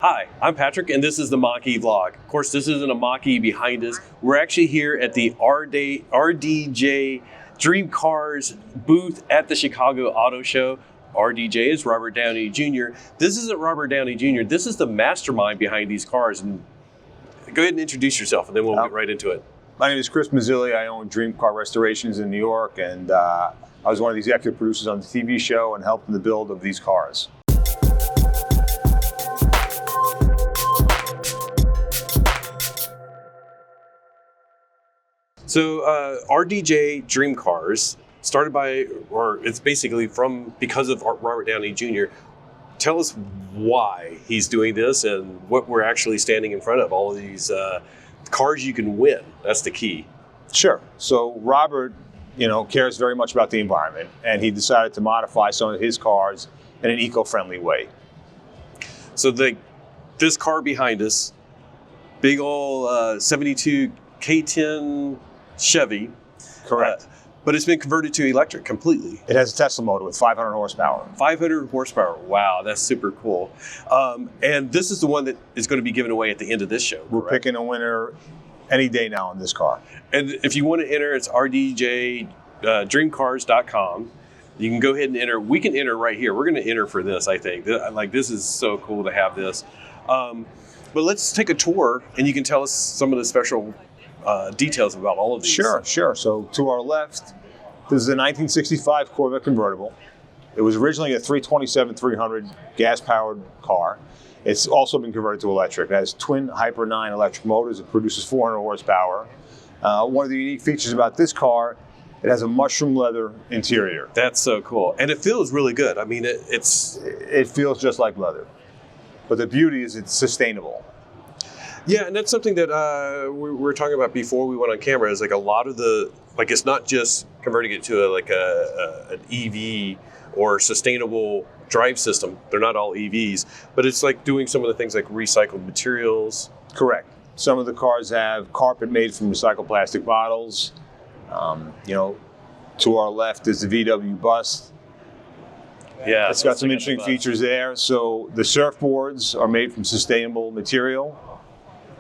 Hi, I'm Patrick, and this is the Mach-E vlog. Of course, this isn't a Mach-E behind us. We're actually here at the RDJ Dream Cars booth at the Chicago Auto Show. RDJ is Robert Downey Jr. This isn't Robert Downey Jr. This is the mastermind behind these cars. And go ahead and introduce yourself, and then we'll get right into it. My name is Chris Mazzilli. I own Dream Car Restorations in New York, and I was one of the executive producers on the TV show and helped in the build of these cars. So RDJ Dream Cars started by, or it's basically because of Robert Downey Jr. Tell us why he's doing this and what we're actually standing in front of. All of these cars you can win. That's the key. Sure. So Robert, cares very much about the environment, and he decided to modify some of his cars in an eco-friendly way. So this car behind us, big old 72 K10 Chevy. Correct. But it's been converted to electric completely. It has a Tesla motor with 500 horsepower. 500 horsepower. Wow, that's super cool. And this is the one that is going to be given away at the end of this show. We're picking a winner any day now on this car. And if you want to enter, it's rdjdreamcars.com. You can go ahead and enter. We can enter right here. We're going to enter for this, I think. This is so cool to have this. But let's take a tour, and you can tell us some of the special details about all of these. Sure. So to our left, this is a 1965 Corvette convertible. It was originally a 327-300 gas-powered car. It's also been converted to electric. It has twin Hyper 9 electric motors. It produces 400 horsepower. One of the unique features about this car, it has a mushroom leather interior. That's so cool. And it feels really good. I mean, it feels just like leather. But the beauty is it's sustainable. Yeah, and that's something that we were talking about before we went on camera, is like a lot of it's not just converting it to an EV or sustainable drive system. They're not all EVs, but it's like doing some of the things like recycled materials. Correct. Some of the cars have carpet made from recycled plastic bottles. To our left is the VW bus. Yeah, it's got some interesting features there. So the surfboards are made from sustainable material.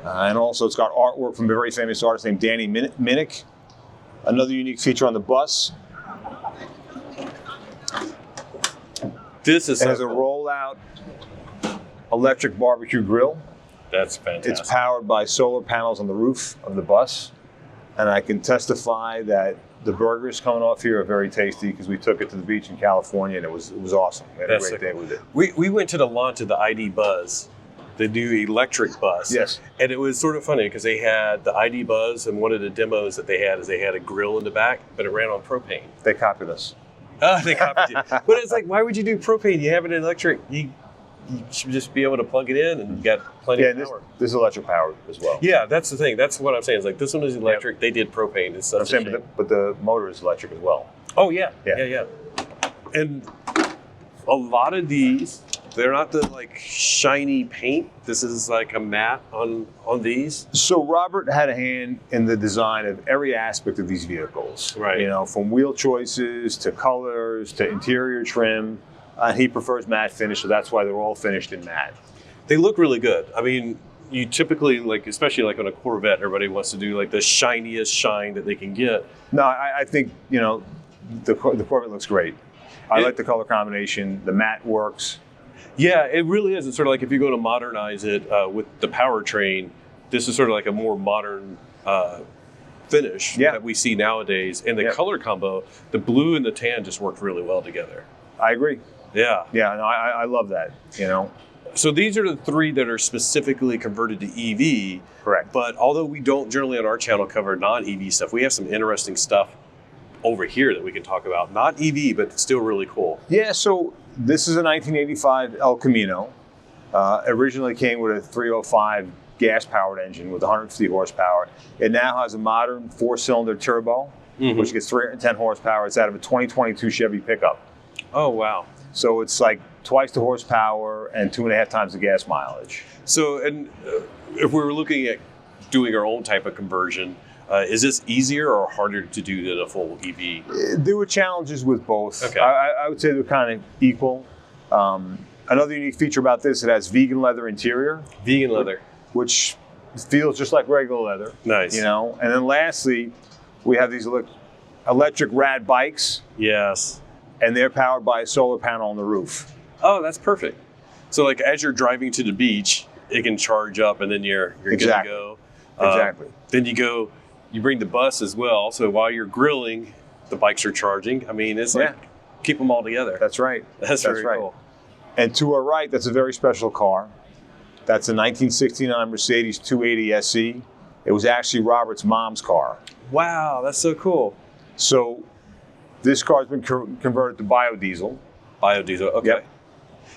And also it's got artwork from a very famous artist named Downey. Another unique feature on the bus. It has a rollout electric barbecue grill. That's fantastic. It's powered by solar panels on the roof of the bus. And I can testify that the burgers coming off here are very tasty because we took it to the beach in California and it was awesome. We had a great day with it. We went to the launch of the ID Buzz, the new electric bus. Yes. And it was sort of funny because they had the ID Buzz, and one of the demos that they had is they had a grill in the back, but it ran on propane. They copied us. They copied you. But it's like, why would you do propane? You have an electric. You should just be able to plug it in and get plenty of power. This is electric powered as well. Yeah, that's the thing. That's what I'm saying. It's like this one is electric. Yep. They did propane. It's such a shame. But the motor is electric as well. Oh, yeah. And a lot of these, they're not the shiny paint. This is like a matte on these. So Robert had a hand in the design of every aspect of these vehicles. Right. From wheel choices to colors to interior trim. He prefers matte finish, so that's why they're all finished in matte. They look really good. I mean, you typically, especially on a Corvette, everybody wants to do the shiniest shine that they can get. No, I think, the Corvette looks great. I like the color combination. The matte works. Yeah, it really is. It's sort of like if you go to modernize it with the powertrain, this is sort of like a more modern finish that we see nowadays. And the color combo, the blue and the tan just work really well together. I agree. Yeah. Yeah, no, I love that, So these are the three that are specifically converted to EV. Correct. But although we don't generally on our channel cover non-EV stuff, we have some interesting stuff over here that we can talk about. Not EV, but still really cool. Yeah, so this is a 1985 El Camino. Originally came with a 305 gas-powered engine with 150 horsepower. It now has a modern 4-cylinder turbo, which gets 310 horsepower. It's out of a 2022 Chevy pickup. Oh, wow. So it's like twice the horsepower and 2.5 times the gas mileage. So, and if we were looking at doing our own type of conversion, is this easier or harder to do than a full EV? There were challenges with both. Okay. I would say they're kind of equal. Another unique feature about this, it has vegan leather interior. Vegan leather. Which feels just like regular leather. Nice. You know, and then lastly, we have these electric rad bikes. Yes. And they're powered by a solar panel on the roof. Oh, that's perfect. So like as you're driving to the beach, it can charge up and then you're good to go. Exactly. Then you bring the bus as well. So while you're grilling, the bikes are charging. I mean, it's like keep them all together. That's right. That's very cool. And to our right, that's a very special car. That's a 1969 Mercedes 280 SE. It was actually Robert's mom's car. Wow, that's so cool. So this car has been converted to biodiesel. Biodiesel, okay.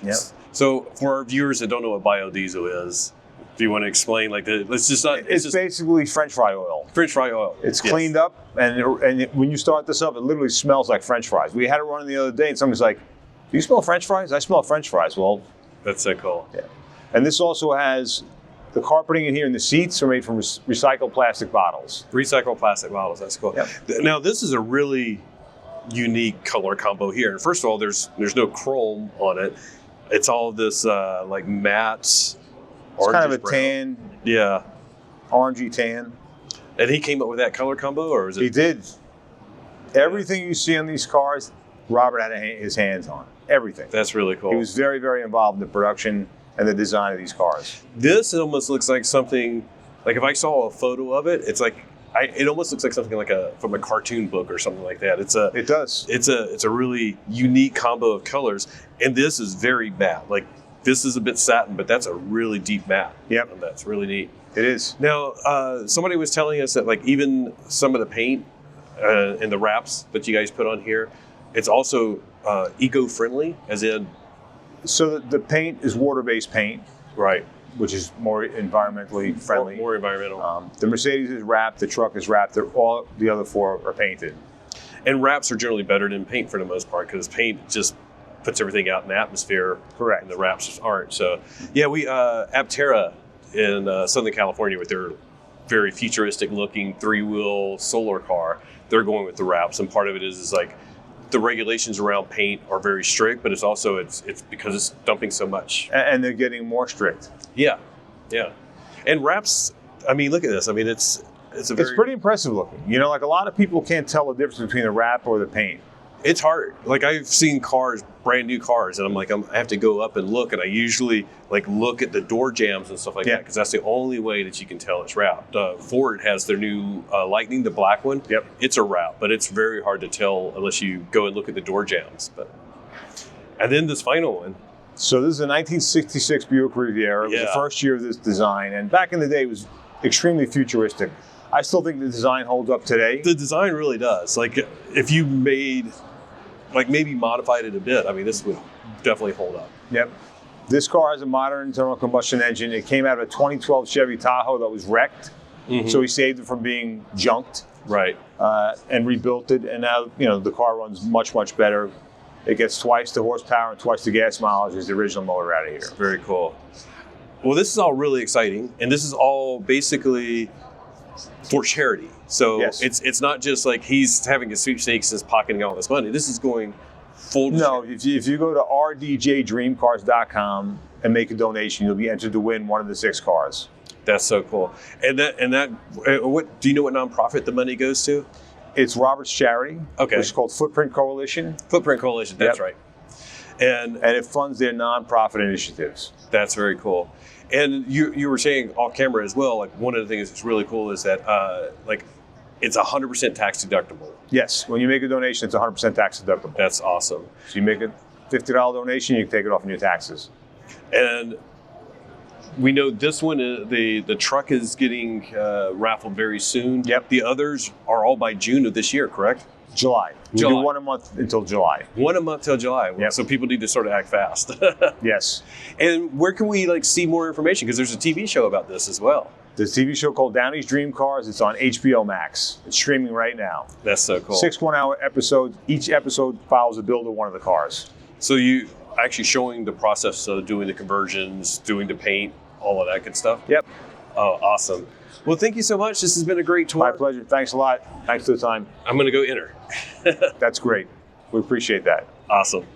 Yep. So for our viewers that don't know what biodiesel is, do you want to explain it's just basically French fry oil. French fry oil. It's cleaned up, and when you start this up, it literally smells like French fries. We had it running the other day, and somebody's like, "Do you smell French fries?" I smell French fries. Well, that's so cool. Yeah. And this also has the carpeting in here, and the seats are made from recycled plastic bottles. Recycled plastic bottles. That's cool. Yep. Now this is a really unique color combo here. And first of all, there's no chrome on it. It's all this like matte. It's kind of a brown. tan. Yeah. Orangey tan. And he came up with that color combo, or is it? He did. Everything you see on these cars, Robert had his hands on. Everything. That's really cool. He was very, very involved in the production and the design of these cars. This almost looks like something, like if I saw a photo of it, it's like, it almost looks like something like from a cartoon book or something like that. It does. It's a really unique combo of colors, and this is very matte. Like this is a bit satin, but that's a really deep matte. Yep. And that's really neat. It is. Now, somebody was telling us that like even some of the paint and the wraps that you guys put on here, it's also eco-friendly, as in. So the paint is water-based paint, right? Which is more environmentally friendly. More environmental. The Mercedes is wrapped. The truck is wrapped. All the other four are painted. And wraps are generally better than paint for the most part because paint just puts everything out in the atmosphere. Correct. And the wraps aren't. So, yeah, we Aptera in Southern California with their very futuristic-looking three-wheel solar car, they're going with the wraps, and part of it is like. The regulations around paint are very strict, but it's also it's because it's dumping so much. And they're getting more strict. Yeah. And wraps. I mean, look at this. I mean, it's pretty impressive looking. You know, like a lot of people can't tell the difference between the wrap or the paint. It's hard. Like I've seen cars, brand new cars, and I'm like, I have to go up and look, and I usually like look at the door jambs and stuff like that because that's the only way that you can tell it's wrapped. Ford has their new Lightning, the black one. Yep, it's a wrap, but it's very hard to tell unless you go and look at the door jambs. And then this final one. So this is a 1966 Buick Riviera. It was the first year of this design, and back in the day, it was extremely futuristic. I still think the design holds up today. The design really does. Like if you maybe modified it a bit, I mean, this would definitely hold up. Yep. This car has a modern internal combustion engine. It came out of a 2012 Chevy Tahoe that was wrecked. Mm-hmm. So he saved it from being junked. Right. And rebuilt it. And now, the car runs much, much better. It gets twice the horsepower and twice the gas mileage as the original motor out of here. Very cool. Well, this is all really exciting. And this is all basically for charity. So it's not just like he's having a sweepstakes and pocketing all this money. This is going full. No, if you go to rdjdreamcars.com and make a donation, you'll be entered to win one of the 6 cars. That's so cool. And what do you know what nonprofit the money goes to? It's Robert's charity. Okay. Which is called Footprint Coalition. Footprint Coalition. That's right. And it funds their nonprofit initiatives. That's very cool. And you were saying off camera as well, like one of the things that's really cool is that it's 100% tax deductible. Yes, when you make a donation, it's 100% tax deductible. That's awesome. So you make a $50 donation, you can take it off in your taxes. And we know this one, the truck is getting raffled very soon. Yep. The others are all by June of this year, correct? July. We do one a month until July. One a month till July. Yep. So people need to sort of act fast. Yes. And where can we see more information? Because there's a TV show about this as well. There's a TV show called Downey's Dream Cars. It's on HBO Max. It's streaming right now. That's so cool. 6 one-hour episodes. Each episode follows a build of one of the cars. So you actually showing the process of doing the conversions, doing the paint, all of that good stuff? Yep. Oh, awesome. Well, thank you so much. This has been a great tour. My pleasure. Thanks a lot. Thanks for the time. I'm going to go enter. That's great. We appreciate that. Awesome.